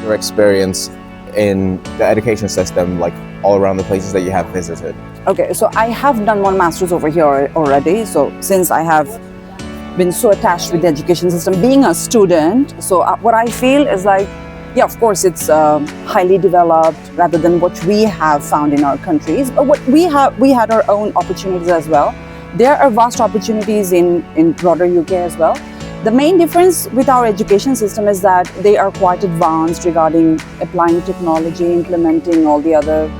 your experience in the education system, like all around the places that you have visited? Okay, so I have done one master's over here already. So since I have been so attached with the education system, being a student, so what I feel is like, yeah, of course, it's highly developed rather than what we have found in our countries. But what we had our own opportunities as well. There are vast opportunities in broader UK as well. The main difference with our education system is that they are quite advanced regarding applying technology, implementing all the other,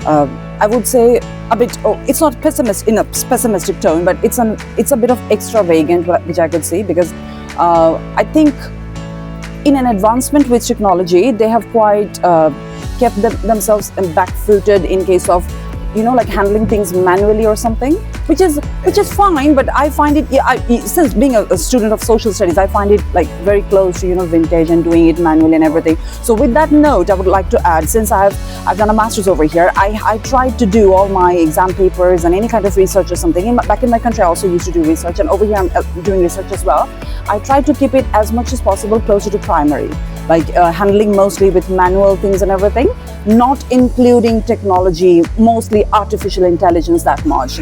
I would say a bit, it's not in a pessimistic tone, but it's a bit of extravagant, which I could see, because I think in an advancement with technology, they have quite kept themselves back-footed in case of, like handling things manually or something, which is fine. But I find it, since being a student of social studies, I find it like very close to vintage and doing it manually and everything. So with that note, I would like to add, since I've done a master's over here, I tried to do all my exam papers and any kind of research or something. Back in my country, I also used to do research, and over here I'm doing research as well. I try to keep it as much as possible closer to primary, like handling mostly with manual things and everything, not including technology, mostly artificial intelligence that much.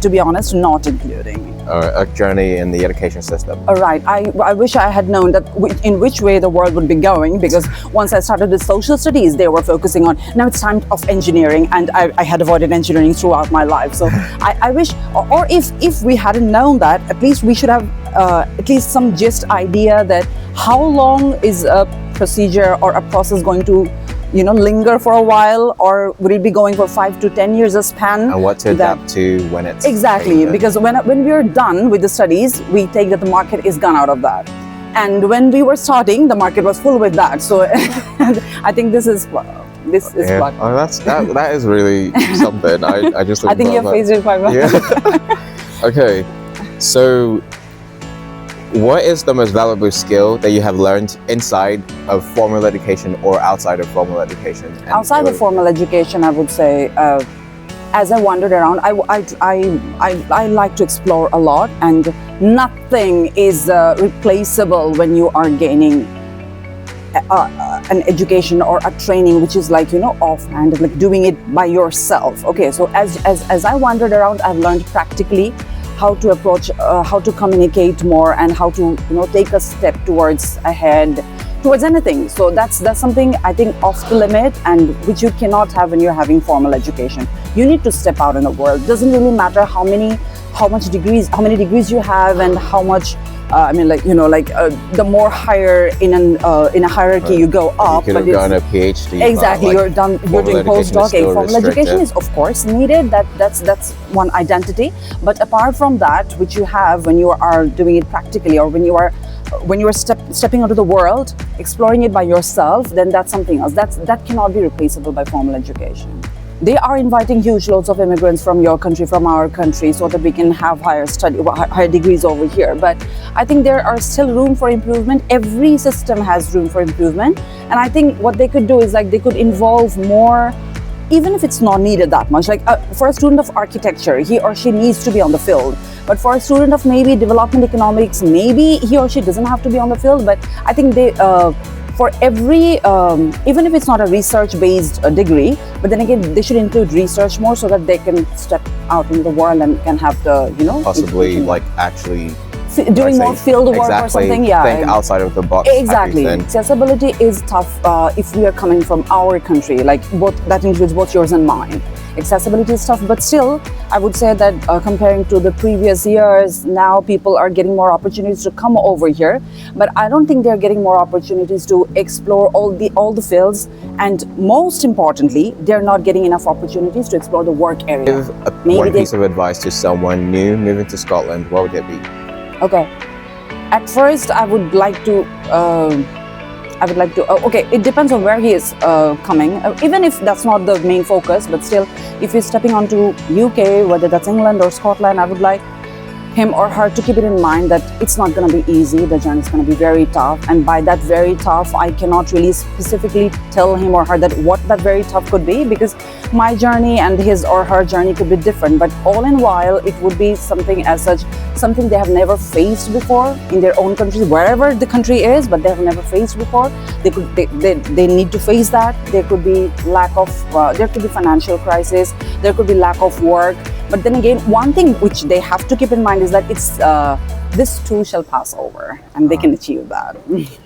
To be honest, not including. A journey in the education system. All right. I wish I had known that in which way the world would be going, because once I started with social studies, they were focusing on, now it's time of engineering, and I had avoided engineering throughout my life. So I wish, or if we hadn't known that, at least we should have at least some gist idea that how long is a procedure or a process going to linger for a while, or would it be going for 5 to 10 years a span? And what to adapt to when it's exactly, because when we're done with the studies, we take that the market is gone out of that, and when we were starting, the market was full with that. So I think this is what. Oh, that is really something. I just I think you're phrased it quite well. Yeah. Okay, so what is the most valuable skill that you have learned inside of formal education or outside of formal education? Outside of formal education, I would say, as I wandered around, I like to explore a lot, and nothing is replaceable when you are gaining an education or a training which is like offhand, like doing it by yourself. Okay, so as I wandered around, I've learned practically how to approach, how to communicate more, and how to take a step towards anything. So that's something I think off the limit, and which you cannot have when you're having formal education. You need to step out in the world. It doesn't really matter how many degrees you have, and how much. The more higher in a hierarchy you go up. You could have done a PhD. Exactly, you're doing postdoc. Formal education is of course needed. That's one identity. But apart from that, which you have when you are doing it practically, or when you are stepping into the world, exploring it by yourself, then that's something else. That cannot be replaceable by formal education. They are inviting huge loads of immigrants from your country, from our country, so that we can have higher degrees over here. But I think there are still room for improvement. Every system has room for improvement. And I think what they could do is they could involve more, even if it's not needed that much. Like for a student of architecture, he or she needs to be on the field. But for a student of maybe development economics, maybe he or she doesn't have to be on the field. But I think for every, even if it's not a research-based degree, but then again, they should include research more, so that they can step out into the world and can have the, possibly like actually doing more field work or something. Yeah, think outside of the box. Exactly. Accessibility is tough if we are coming from our country, like that includes both yours and mine. Accessibility is tough, but still, I would say that comparing to the previous years, now people are getting more opportunities to come over here. But I don't think they're getting more opportunities to explore all the fields, and most importantly, they're not getting enough opportunities to explore the work area. Give one piece of advice to someone new moving to Scotland, what would it be? Okay. At first, I would like to. Okay, it depends on where he is coming, even if that's not the main focus, but still, if he's stepping onto UK, whether that's England or Scotland, I would like him or her to keep it in mind that it's not going to be easy, the journey is going to be very tough, and by that very tough I cannot really specifically tell him or her that what that very tough could be, because my journey and his or her journey could be different, but all in while it would be something as such, something they have never faced before in their own countries, wherever the country is, but they have never faced before. They need to face that. There could be lack of there could be financial crisis, there could be lack of work, but then again, one thing which they have to keep in mind is that it's this too shall pass over, and they can achieve that.